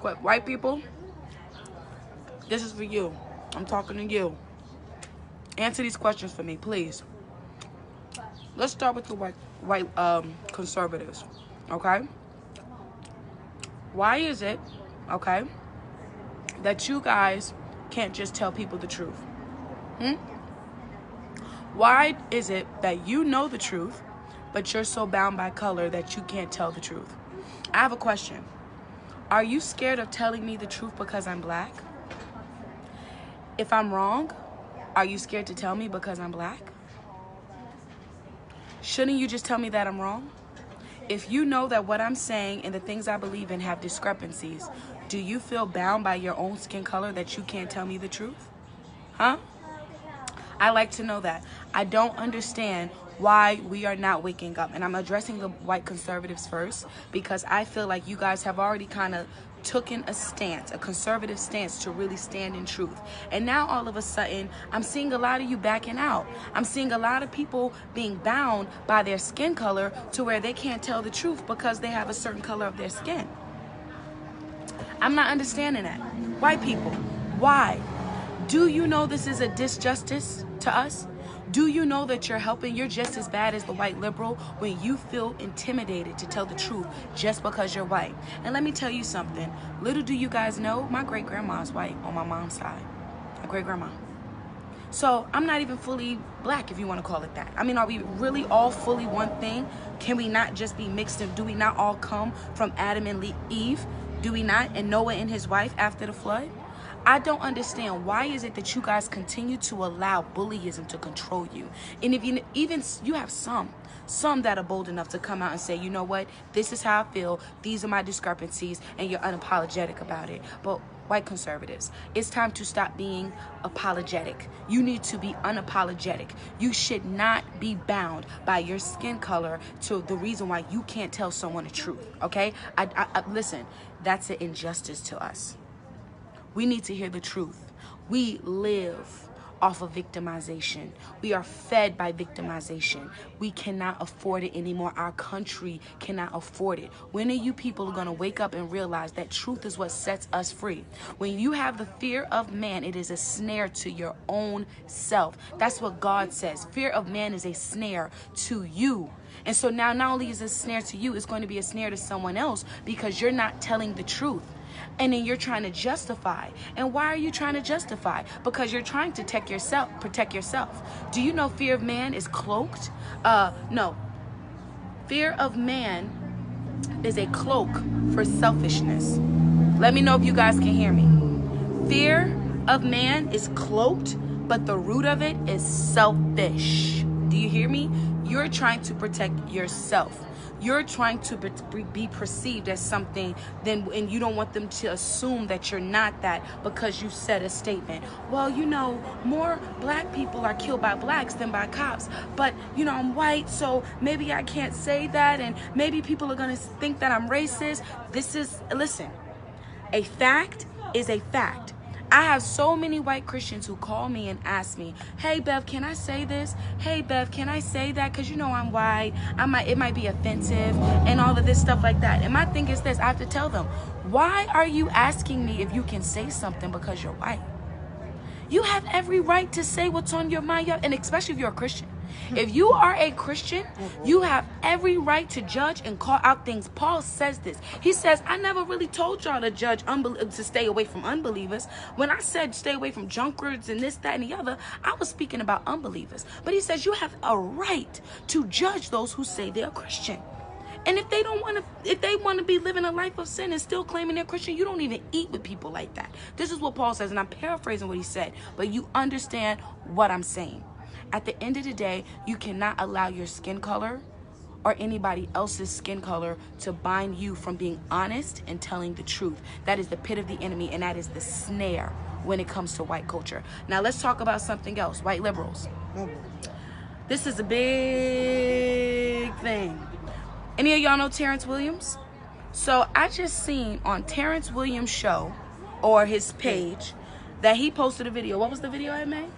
quick. White people, this is for you. I'm talking to you. Answer these questions for me, please. Let's start with the white conservatives, okay? Why is it, okay, that you guys can't just tell people the truth? Why is it that you know the truth, but you're so bound by color that you can't tell the truth? I have a question. Are you scared of telling me the truth because I'm black? If I'm wrong, are you scared to tell me because I'm black? Shouldn't you just tell me that I'm wrong? If you know that what I'm saying and the things I believe in have discrepancies, do you feel bound by your own skin color that you can't tell me the truth? Huh? I like to know that. I don't understand why we are not waking up. And I'm addressing the white conservatives first because I feel like you guys have already kind of taken a stance, a conservative stance to really stand in truth. And now all of a sudden, I'm seeing a lot of you backing out. I'm seeing a lot of people being bound by their skin color to where they can't tell the truth because they have a certain color of their skin. I'm not understanding that. White people, why? Do you know this is a disjustice to us? Do you know that you're just as bad as the white liberal when you feel intimidated to tell the truth just because you're white? And let me tell you something. Little do you guys know, my great-grandma is white on my mom's side. My great-grandma. So I'm not even fully black, if you want to call it that. I mean, are we really all fully one thing? Can we not just be mixed in? Do we not all come from Adam and Eve? Do we not? And Noah and his wife after the flood? I don't understand. Why is it that you guys continue to allow bullyism to control you? And if you have some that are bold enough to come out and say, you know what, this is how I feel, these are my discrepancies, and you're unapologetic about it. But white conservatives, it's time to stop being apologetic. You need to be unapologetic. You should not be bound by your skin color to the reason why you can't tell someone the truth, okay? Listen, that's an injustice to us. We need to hear the truth. We live off of victimization. We are fed by victimization. We cannot afford it anymore. Our country cannot afford it. When are you people going to wake up and realize that truth is what sets us free? When you have the fear of man, it is a snare to your own self. That's what God says. Fear of man is a snare to you. And so now not only is it a snare to you, it's going to be a snare to someone else because you're not telling the truth. And then you're trying to justify. And why are you trying to justify? Because you're trying to protect yourself. Do you know fear of man is cloaked? No. Fear of man is a cloak for selfishness. Let me know if you guys can hear me. Fear of man is cloaked, but the root of it is selfish. Do you hear me? You're trying to protect yourself. You're trying to be perceived as something, and you don't want them to assume that you're not that because you said a statement. Well, you know, more black people are killed by blacks than by cops. But, you know, I'm white, so maybe I can't say that, and maybe people are going to think that I'm racist. Listen, a fact is a fact. I have so many white Christians who call me and ask me, hey, Bev, can I say this? Hey, Bev, can I say that? Because, you know, I'm white. It might be offensive and all of this stuff like that. And my thing is this. I have to tell them, why are you asking me if you can say something because you're white? You have every right to say what's on your mind, and especially if you're a Christian. If you are a Christian, you have every right to judge and call out things. Paul says this. He says, I never really told y'all to to stay away from unbelievers. When I said stay away from drunkards and this, that, and the other, I was speaking about unbelievers. But he says you have a right to judge those who say they're Christian. And if they want to be living a life of sin and still claiming they're Christian, you don't even eat with people like that. This is what Paul says, and I'm paraphrasing what he said, but you understand what I'm saying. At the end of the day, you cannot allow your skin color or anybody else's skin color to bind you from being honest and telling the truth. That is the pit of the enemy, and that is the snare when it comes to white culture. Now let's talk about something else, white liberals. This is a big thing. Any of y'all know Terrence Williams? So I just seen on Terrence Williams' show or his page that he posted a video. What was the video I made?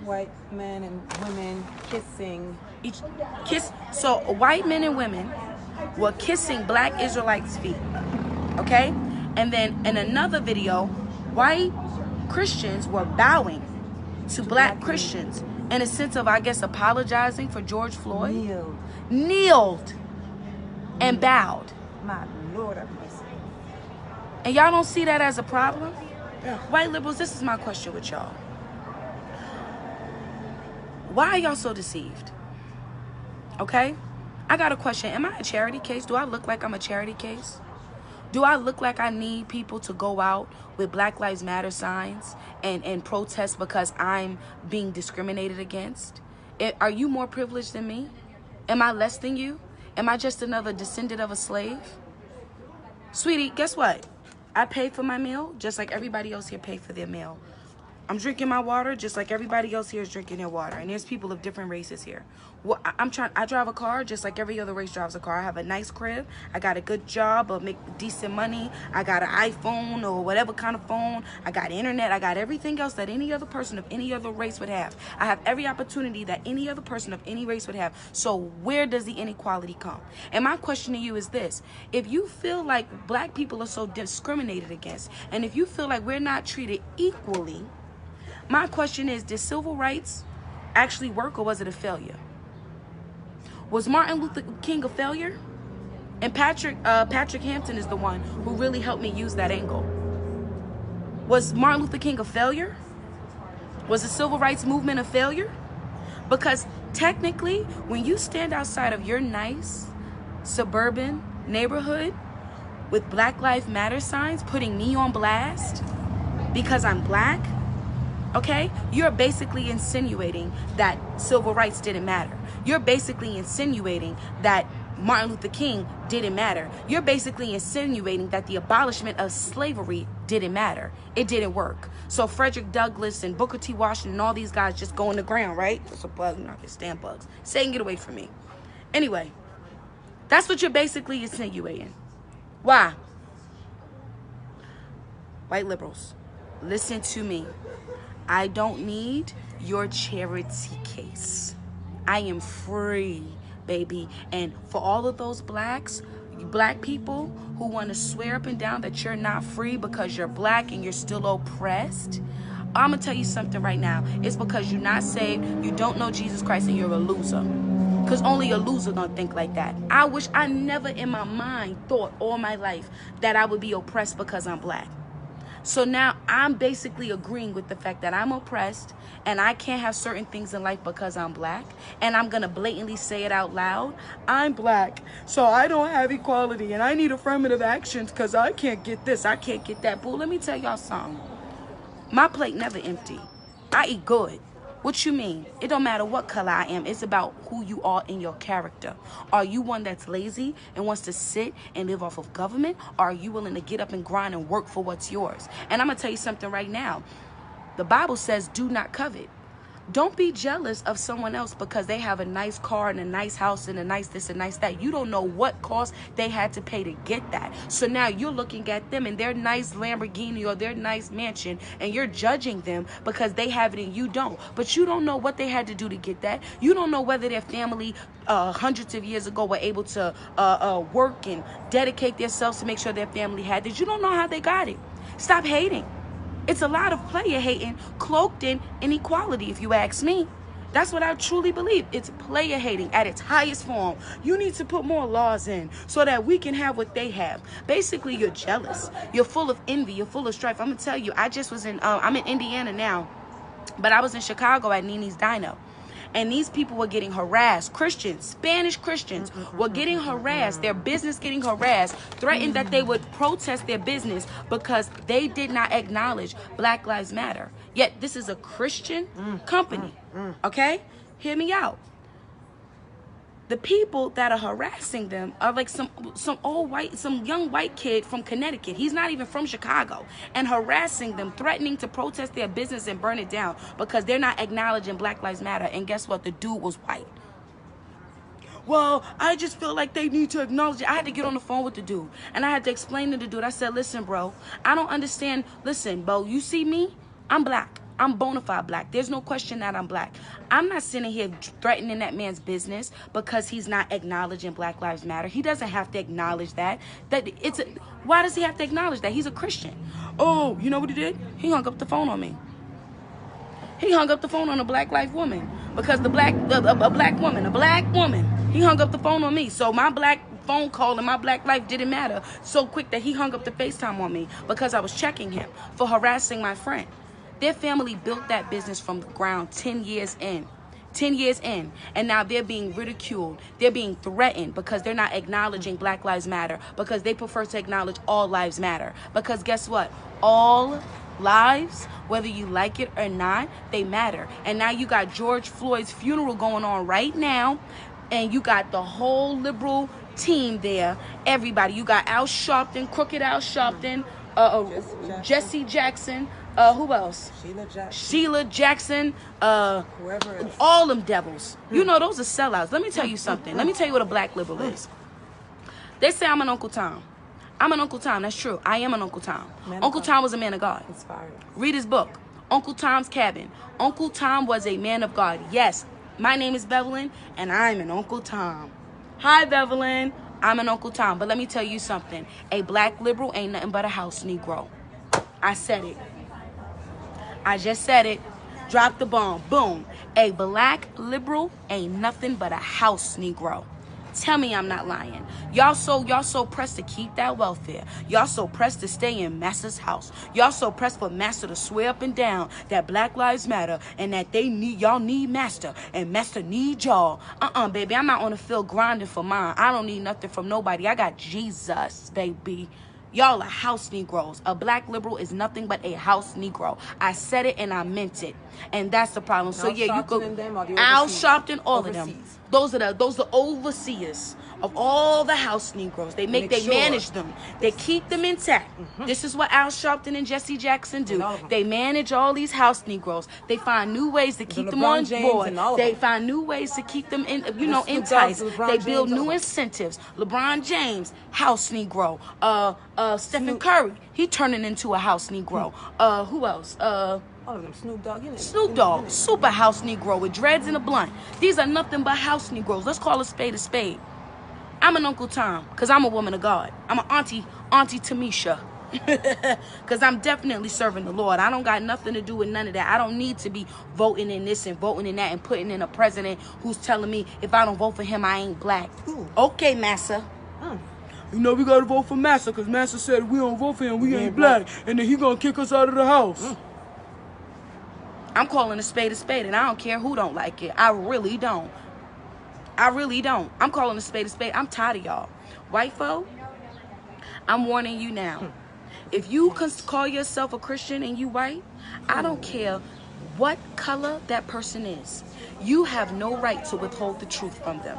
White men and women kissing. So white men and women were kissing black Israelites' feet. Okay? And then in another video, white Christians were bowing to black Christians in a sense of, I guess, apologizing for George Floyd. Kneeled and bowed. My Lord have mercy. And y'all don't see that as a problem? White liberals, this is my question with y'all. Why are y'all so deceived? Okay? I got a question. Am I a charity case? Do I look like I'm a charity case? Do I look like I need people to go out with Black Lives Matter signs and protest because I'm being discriminated against? Are you more privileged than me? Am I less than you? Am I just another descendant of a slave? Sweetie, guess what? I paid for my meal just like everybody else here paid for their meal. I'm drinking my water just like everybody else here is drinking their water. And there's people of different races here. Well, I drive a car just like every other race drives a car. I have a nice crib. I got a good job. I make decent money. I got an iPhone or whatever kind of phone. I got internet. I got everything else that any other person of any other race would have. I have every opportunity that any other person of any race would have. So where does the inequality come? And my question to you is this. If you feel like black people are so discriminated against, and if you feel like we're not treated equally, my question is, did civil rights actually work, or was it a failure? Was Martin Luther King a failure? And Patrick Hampton is the one who really helped me use that angle. Was Martin Luther King a failure? Was the civil rights movement a failure? Because technically, when you stand outside of your nice suburban neighborhood with Black Lives Matter signs putting me on blast because I'm black, okay, you're basically insinuating that civil rights didn't matter. You're basically insinuating that Martin Luther King didn't matter. You're basically insinuating that the abolishment of slavery didn't matter. It didn't work. So Frederick Douglass and Booker T. Washington and all these guys just go on the ground, right? It's a bug, I can stand bugs. Satan, get away from me. Anyway, that's what you're basically insinuating. Why? White liberals, listen to me. I don't need your charity case. I am free, baby. And for all of those black people who want to swear up and down that you're not free because you're black and you're still oppressed, I'm going to tell you something right now. It's because you're not saved, you don't know Jesus Christ, and you're a loser. Because only a loser gonna think like that. I wish I never in my mind thought all my life that I would be oppressed because I'm black. So now I'm basically agreeing with the fact that I'm oppressed and I can't have certain things in life because I'm black. And I'm going to blatantly say it out loud. I'm black, so I don't have equality and I need affirmative actions because I can't get this, I can't get that. Boo, let me tell y'all something. My plate never empty. I eat good. What you mean? It don't matter what color I am. It's about who you are in your character. Are you one that's lazy and wants to sit and live off of government? Or are you willing to get up and grind and work for what's yours? And I'm going to tell you something right now. The Bible says, do not covet. Don't be jealous of someone else because they have a nice car and a nice house and a nice this and nice that. You don't know what cost they had to pay to get that. So now you're looking at them and their nice Lamborghini or their nice mansion and you're judging them because they have it and you don't. But you don't know what they had to do to get that. You don't know whether their family hundreds of years ago were able to work and dedicate themselves to make sure their family had this. You don't know how they got it. Stop hating. It's a lot of player hating cloaked in inequality, if you ask me. That's what I truly believe. It's player hating at its highest form. You need to put more laws in so that we can have what they have. Basically, you're jealous. You're full of envy. You're full of strife. I'm going to tell you, I just was I'm in Indiana now, but I was in Chicago at Nini's Dino. And these people were getting harassed. Christians, Spanish Christians were getting harassed. Their business getting harassed. Threatened that they would protest their business because they did not acknowledge Black Lives Matter. Yet this is a Christian company. Okay? Hear me out. The people that are harassing them are like some young white kid from Connecticut. He's not even from Chicago. And harassing them, threatening to protest their business and burn it down because they're not acknowledging Black Lives Matter. And guess what? The dude was white. Well, I just feel like they need to acknowledge it. I had to get on the phone with the dude. And I had to explain to the dude. I said, listen, bro, I don't understand. Listen, bro, you see me? I'm black. I'm bona fide black. There's no question that I'm black. I'm not sitting here threatening that man's business because he's not acknowledging Black Lives Matter. He doesn't have to acknowledge that. Why does he have to acknowledge that? He's a Christian. Oh, you know what he did? He hung up the phone on me. He hung up the phone on a black life woman because a black woman. He hung up the phone on me. So my black phone call and my black life didn't matter so quick that he hung up the FaceTime on me because I was checking him for harassing my friend. Their family built that business from the ground 10 years in. 10 years in, and now they're being ridiculed. They're being threatened because they're not acknowledging Black Lives Matter, because they prefer to acknowledge all lives matter. Because guess what? All lives, whether you like it or not, they matter. And now you got George Floyd's funeral going on right now, and you got the whole liberal team there. Everybody. You got Al Sharpton, Crooked Al Sharpton, Jesse Jackson. Who else? Sheila Jackson. Whoever else. All them devils. You know, those are sellouts. Let me tell you something. Let me tell you what a black liberal is. They say I'm an Uncle Tom. I'm an Uncle Tom. That's true. I am an Uncle Tom. Uncle Tom was a man of God. Inspired. Read his book, Uncle Tom's Cabin. Uncle Tom was a man of God. Yes, my name is Bevelyn, and I'm an Uncle Tom. Hi, Bevelyn. I'm an Uncle Tom. But let me tell you something. A black liberal ain't nothing but a house Negro. I said it. I just said it. Drop the bomb. Boom. A black liberal ain't nothing but a house Negro. Tell me I'm not lying. Y'all so pressed to keep that welfare. Y'all so pressed to stay in Master's house. Y'all so pressed for Master to swear up and down that Black Lives Matter and that y'all need Master and Master need y'all. Baby, I'm out on the field grinding for mine. I don't need nothing from nobody. I got Jesus, baby. Y'all are house Negroes. A black liberal is nothing but a house Negro. I said it and I meant it. And that's the problem. So yeah, you go Al Sharpton, all of them. Those are the overseers of all the house Negroes. They manage them. They keep them intact. This is what Al Sharpton and Jesse Jackson do. They manage all these house Negroes. They find new ways to keep them on board. They find new ways to keep them enticed. They build new incentives. LeBron James, house Negro. Stephen Curry, he turning into a house Negro. Who else? All of them. Snoop Dogg, super house Negro with dreads and a blunt. These are nothing but house Negroes. Let's call a spade a spade. I'm an Uncle Tom because I'm a woman of God. I'm an Auntie Tamisha because I'm definitely serving the Lord. I don't got nothing to do with none of that. I don't need to be voting in this and voting in that and putting in a president who's telling me if I don't vote for him, I ain't black. Okay, Massa. You know, we got to vote for Massa because Massa said if we don't vote for him, we ain't black. And then he going to kick us out of the house. I'm calling a spade, and I don't care who don't like it. I really don't. I'm calling a spade. I'm tired of y'all. White folk, I'm warning you now. If you call yourself a Christian and you white, I don't care what color that person is. You have no right to withhold the truth from them.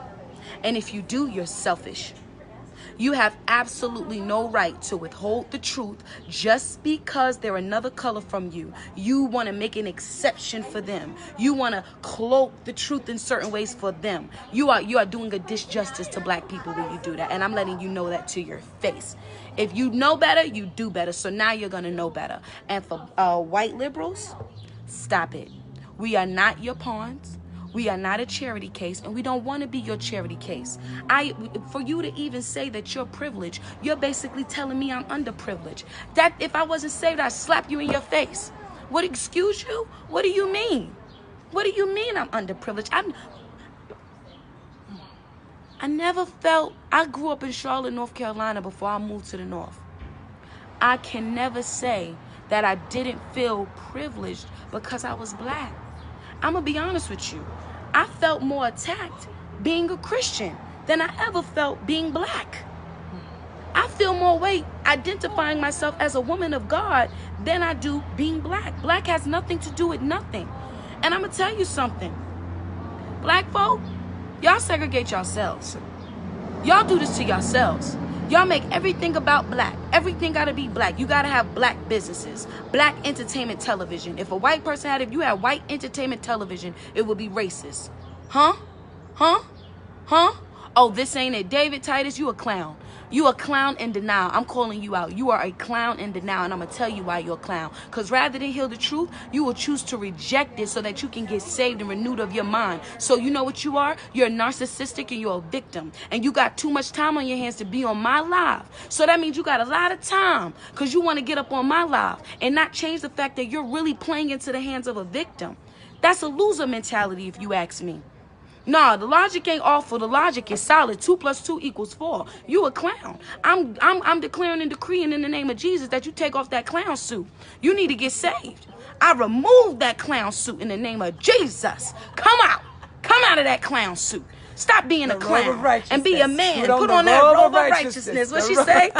And if you do, you're selfish. You have absolutely no right to withhold the truth just because they're another color from you. You want to make an exception for them. You want to cloak the truth in certain ways for them. You are doing a disjustice to black people when you do that. And I'm letting you know that to your face. If you know better, you do better. So now you're going to know better. And for white liberals, stop it. We are not your pawns. We are not a charity case, and we don't want to be your charity case. For you to even say that you're privileged, you're basically telling me I'm underprivileged. That if I wasn't saved, I'd slap you in your face. What, excuse you? What do you mean? What do you mean I'm underprivileged? I grew up in Charlotte, North Carolina before I moved to the North. I can never say that I didn't feel privileged because I was black. I'm going to be honest with you. I felt more attacked being a Christian than I ever felt being black. I feel more weight identifying myself as a woman of God than I do being black. Black has nothing to do with nothing. And I'm going to tell you something. Black folk, y'all segregate yourselves. Y'all do this to yourselves. Y'all make everything about black. Everything got to be black. You got to have black businesses, black entertainment television. If you had white entertainment television, it would be racist. Huh? Oh, this ain't it. David Titus, you a clown. You a clown in denial. I'm calling you out. You are a clown in denial, and I'm going to tell you why you're a clown. Because rather than hear the truth, you will choose to reject it so that you can get saved and renewed of your mind. So you know what you are? You're narcissistic and you're a victim. And you got too much time on your hands to be on my live. So that means you got a lot of time because you want to get up on my live and not change the fact that you're really playing into the hands of a victim. That's a loser mentality if you ask me. Nah, the logic ain't awful. The logic is solid. 2 + 2 = 4. You a clown. I'm declaring and decreeing in the name of Jesus that you take off that clown suit. You need to get saved. I remove that clown suit in the name of Jesus. Come out. Come out of that clown suit. Stop being a clown and be a man. Put on that robe of righteousness. What she say?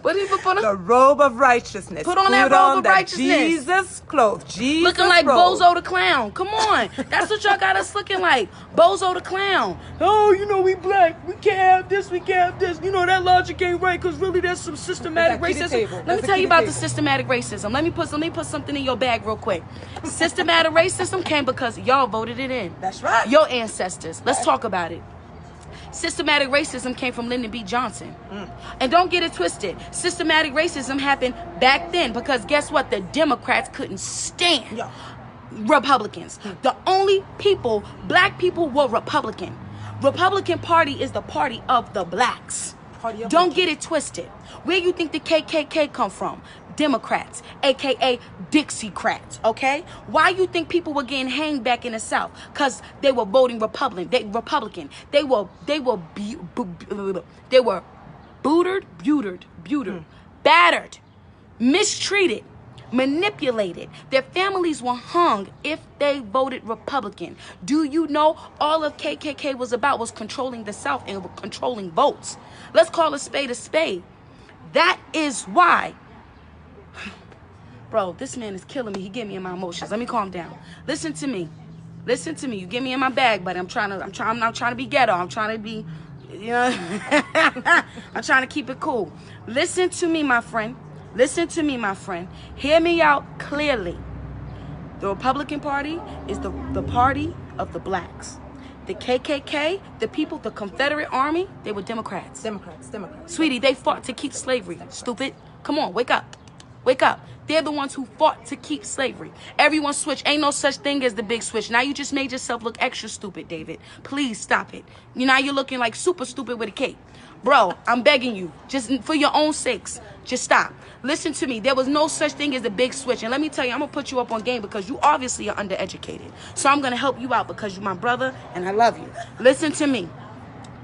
What did you put on? The robe of righteousness. Put on that robe of righteousness. Jesus clothes. Jesus looking like robe. Bozo the Clown. Come on. That's what y'all got us looking like. Bozo the Clown. Oh, you know, we black. We can't have this. We can't have this. You know, that logic ain't right because really there's some systematic racism. Let me tell you about the systematic racism. Let me put something in your bag real quick. Systematic racism came because y'all voted it in. That's right. Your ancestors. Let's talk about it. Systematic racism came from Lyndon B. Johnson. And don't get it twisted. Systematic racism happened back then because guess what? The Democrats couldn't stand Republicans. The only people, black people, were Republican. Republican Party is the party of the blacks. Don't get it twisted. Where you think the KKK come from? Democrats, aka Dixiecrats, okay? Why you think people were getting hanged back in the South? Because they were voting Republican. They were booted, battered, mistreated, manipulated. Their families were hung if they voted Republican. Do you know all of KKK was about was controlling the South and controlling votes? Let's call a spade a spade. That is why. Bro, this man is killing me. He get me in my emotions. Let me calm down. Listen to me. Listen to me. You get me in my bag, but I'm not trying to be ghetto. I'm trying to be, you know, I'm trying to keep it cool. Listen to me, my friend. Listen to me, my friend. Hear me out clearly. The Republican Party is the party of the blacks. The KKK, the people, the Confederate Army, they were Democrats. Democrats. Sweetie, they fought to keep slavery. Stupid. Come on, wake up. Wake up. They're the ones who fought to keep slavery. Everyone switched. Ain't no such thing as the big switch. Now you just made yourself look extra stupid, David. Please stop it. Now you're looking like super stupid with a cape. Bro, I'm begging you, just for your own sakes, just stop. Listen to me. There was no such thing as a big switch. And let me tell you, I'm going to put you up on game because you obviously are undereducated. So I'm going to help you out because you're my brother and I love you. Listen to me.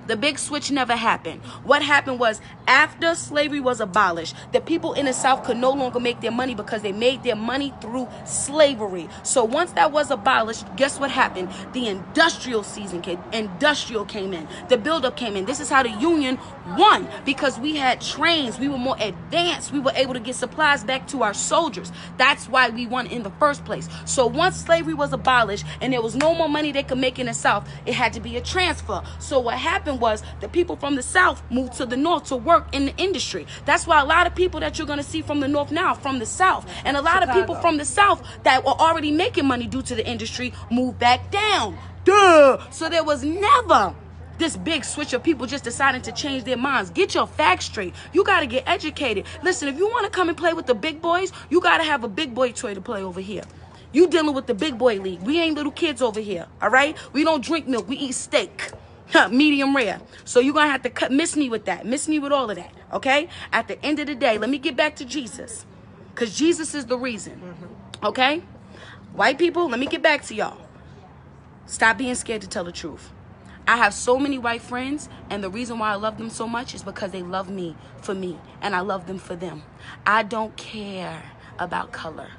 The big switch never happened. What happened was after slavery was abolished, the people in the South could no longer make their money because they made their money through slavery. So once that was abolished, guess what happened? The industrial came in. The buildup came in. This is how the Union won because we had trains. We were more advanced. We were able to get supplies back to our soldiers. That's why we won in the first place. So once slavery was abolished and there was no more money they could make in the South, it had to be a transfer. So what happened was the people from the South moved to the North to work in the industry. That's why a lot of people that you're going to see from the North now are from the South. And a lot of people from the South that were already making money due to the industry moved back down. Duh! So there was never this big switch of people just deciding to change their minds. Get your facts straight. You got to get educated. Listen, if you want to come and play with the big boys, you got to have a big boy toy to play over here. You dealing with the big boy league. We ain't little kids over here, all right? We don't drink milk. We eat steak. Medium rare. So you're going to have to miss me with that. Miss me with all of that. Okay? At the end of the day, let me get back to Jesus. Because Jesus is the reason. Okay? White people, let me get back to y'all. Stop being scared to tell the truth. I have so many white friends, and the reason why I love them so much is because they love me for me, and I love them for them. I don't care about color.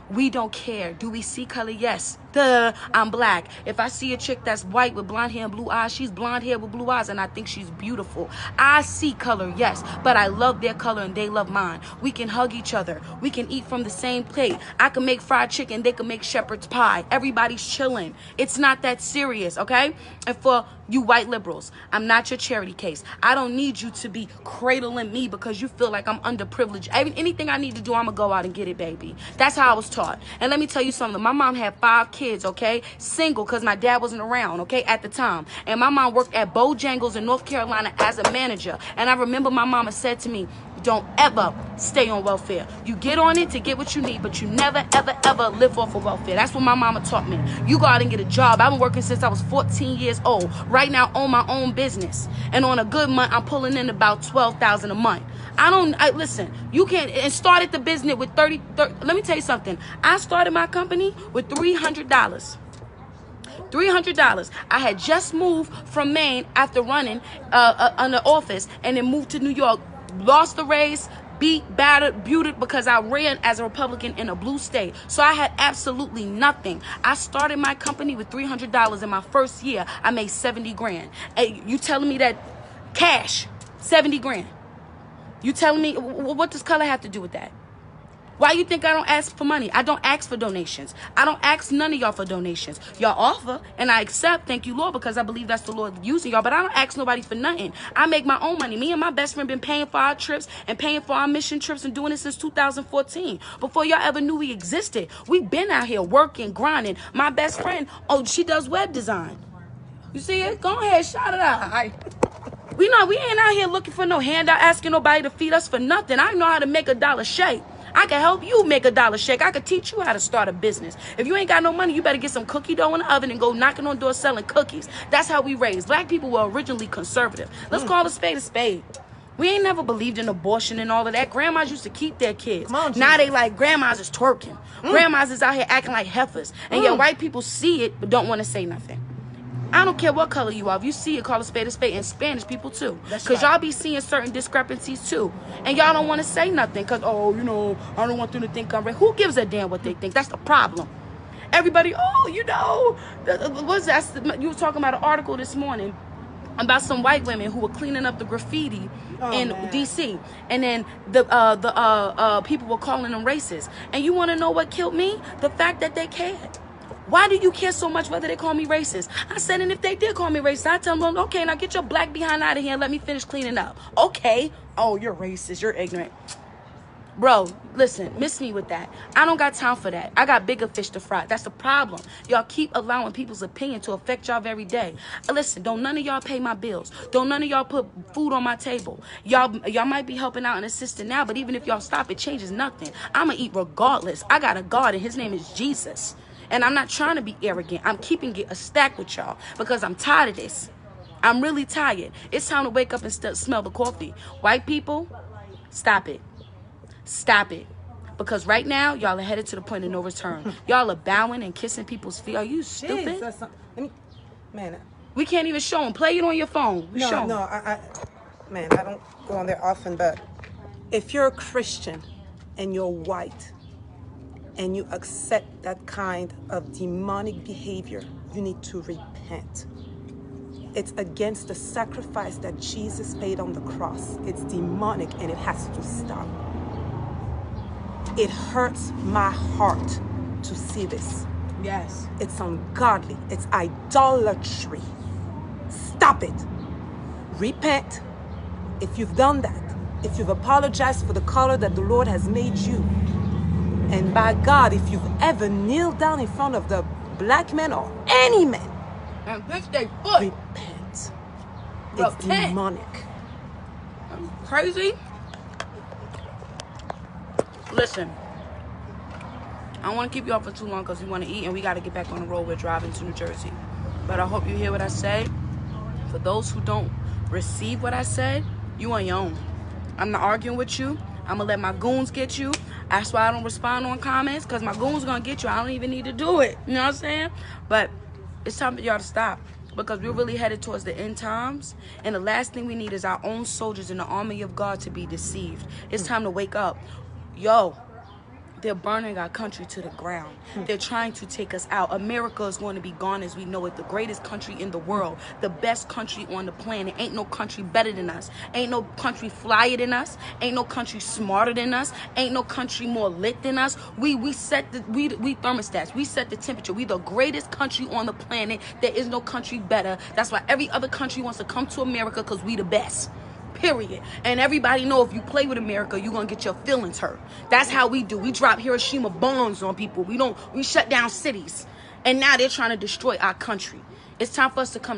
We don't care. Do we see color? Yes. Duh, I'm black. If I see a chick that's white with blonde hair and blue eyes, she's blonde hair with blue eyes and I think she's beautiful. I see color, yes, but I love their color and they love mine. We can hug each other. We can eat from the same plate. I can make fried chicken. They can make shepherd's pie. Everybody's chilling. It's not that serious, okay? And for you white liberals, I'm not your charity case. I don't need you to be cradling me because you feel like I'm underprivileged. Anything I need to do, I'm going to go out and get it, baby. That's how I was taught. And let me tell you something. My mom had 5 kids. kids, okay? Single, because my dad wasn't around, okay, at the time. And my mom worked at Bojangles in North Carolina as a manager. And I remember my mama said to me, don't ever stay on welfare. You get on it to get what you need, but you never, ever, ever live off of welfare. That's what my mama taught me. You go out and get a job. I've been working since I was 14 years old. Right now, I own my own business. And on a good month, I'm pulling in about $12,000 a month. Listen, you can't, and started the business with 30, let me tell you something. I started my company with $300. $300. I had just moved from Maine after running on the office and then moved to New York. Lost the race, beat, battered, butted because I ran as a Republican in a blue state. So I had absolutely nothing. I started my company with $300. In my first year, I made 70 grand. Hey, you telling me that cash, 70 grand? You telling me, what does color have to do with that? Why you think I don't ask for money? I don't ask for donations. I don't ask none of y'all for donations. Y'all offer, and I accept, thank you, Lord, because I believe that's the Lord using y'all, but I don't ask nobody for nothing. I make my own money. Me and my best friend been paying for our trips and paying for our mission trips and doing it since 2014. Before y'all ever knew we existed. We've been out here working, grinding. My best friend, she does web design. You see it? Go ahead, shout it out. We ain't out here looking for no handout, asking nobody to feed us for nothing. I know how to make a dollar shake. I can help you make a dollar shake. I can teach you how to start a business. If you ain't got no money, you better get some cookie dough in the oven and go knocking on doors selling cookies. That's how we raised. Black people were originally conservative. Let's call a spade a spade. We ain't never believed in abortion and all of that. Grandmas used to keep their kids. Now they like grandmas is twerking. Grandmas is out here acting like heifers. And yet white people see it but don't want to say nothing. I don't care what color you are. If you see it, call a spade, and Spanish people too. Because y'all be seeing certain discrepancies too. And y'all don't want to say nothing because, I don't want them to think I'm right. Who gives a damn what they think? That's the problem. Everybody, what's that? You were talking about an article this morning about some white women who were cleaning up the graffiti in D.C. And then the people were calling them racist. And you want to know what killed me? The fact that they cared. Why do you care so much whether they call me racist? I said, and if they did call me racist, I tell them, okay, now get your black behind out of here and let me finish cleaning up. Okay. Oh, you're racist. You're ignorant. Bro, listen, miss me with that. I don't got time for that. I got bigger fish to fry. That's the problem. Y'all keep allowing people's opinion to affect y'all every day. Listen, don't none of y'all pay my bills. Don't none of y'all put food on my table. Y'all might be helping out and assisting now, but even if y'all stop, it changes nothing. I'm going to eat regardless. I got a God, and his name is Jesus. And I'm not trying to be arrogant. I'm keeping it a stack with y'all because I'm tired of this. I'm really tired. It's time to wake up and smell the coffee. White people, stop it. Stop it. Because right now, y'all are headed to the point of no return. Y'all are bowing and kissing people's feet. Are you stupid? We can't even show them. Play it on your phone. I don't go on there often, but if you're a Christian and you're white, and you accept that kind of demonic behavior, you need to repent. It's against the sacrifice that Jesus paid on the cross. It's demonic and it has to stop. It hurts my heart to see this. Yes. It's ungodly. It's idolatry. Stop it. Repent. If you've done that, if you've apologized for the color that the Lord has made you, and by God, if you've ever kneeled down in front of the black man or any man, and push their foot, repent. It's demonic. Crazy? Listen, I don't want to keep you up for too long because we want to eat and we got to get back on the road. We're driving to New Jersey. But I hope you hear what I say. For those who don't receive what I said, you on your own. I'm not arguing with you. I'm going to let my goons get you. That's why I don't respond on comments, because my goons going to get you. I don't even need to do it. You know what I'm saying? But it's time for y'all to stop, because we're really headed towards the end times. And the last thing we need is our own soldiers in the army of God to be deceived. It's time to wake up. Yo, they're burning our country to the ground. They're trying to take us out. America is going to be gone as we know it. The greatest country in the world. The best country on the planet. Ain't no country better than us. Ain't no country flyer than us. Ain't no country smarter than us. Ain't no country more lit than us. We thermostats. We set the temperature. We the greatest country on the planet. There is no country better. That's why every other country wants to come to America, because we the best. Period. And everybody know if you play with America, you're gonna get your feelings hurt. That's how we do. We drop Hiroshima bombs on people. We shut down cities. And now they're trying to destroy our country. It's time for us to come